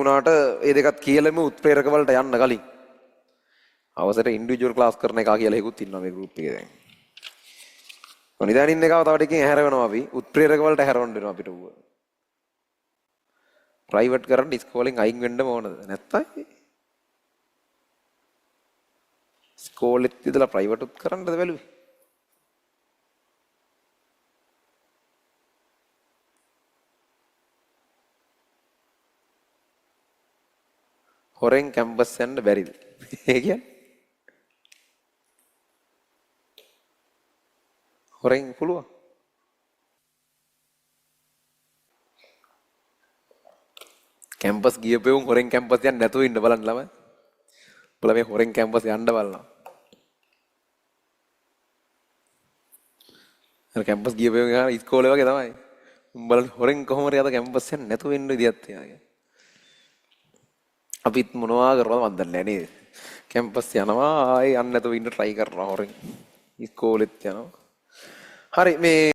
වුණාට ඒ දෙකත් කියලම උත්ප්‍රේරක වලට යන්න කලින් අවසර ඉන්ඩිවිජුවල් ක්ලාස් කරන එක කියලා එකකුත් ඉන්නවා මේ ගෲප් එකේ දැන්. කොනිදාන ඉන්න එකව තව ටිකකින් හැර වෙනවා අපි උත්ප්‍රේරක වලට හැරවන්න වෙනවා අපිට ඌව. ප්‍රයිවට් කරන්න ඉස්කෝලෙන් අයින් වෙන්න ඕනද නැත්තම් ඉස්කෝලෙත් ඉඳලා ප්‍රයිවට් උත් කරන්නද බැලුවේ. හොරෙන් කැම්පස් යන්න බැරිද? ඒ කියන්නේ හොරෙන් පුළුවන්. කැම්පස් ගියපෙවුන් හොරෙන් කැම්පස් යන්න නැතුව ඉන්න බලන්න ළමයි. ඔයාලා මේ හොරෙන් කැම්පස් යන්න බලනවා. අර කැම්පස් ගියපෙවුන් ගාන ඉස්කෝලේ වගේ තමයි. උඹලා හොරෙන් කොහොම හරි අද කැම්පස් යන්න නැතුව ඉන්න විදියක් තියනවා. අපිත් මොනවා කරනවද මන් දන්නේ නේද? කැම්පස් යනවා ආයේ යන්න නැතුව ඉන්න try කරනවා හොරෙන්. ඉස්කෝලෙත් යනවා. හරි මේ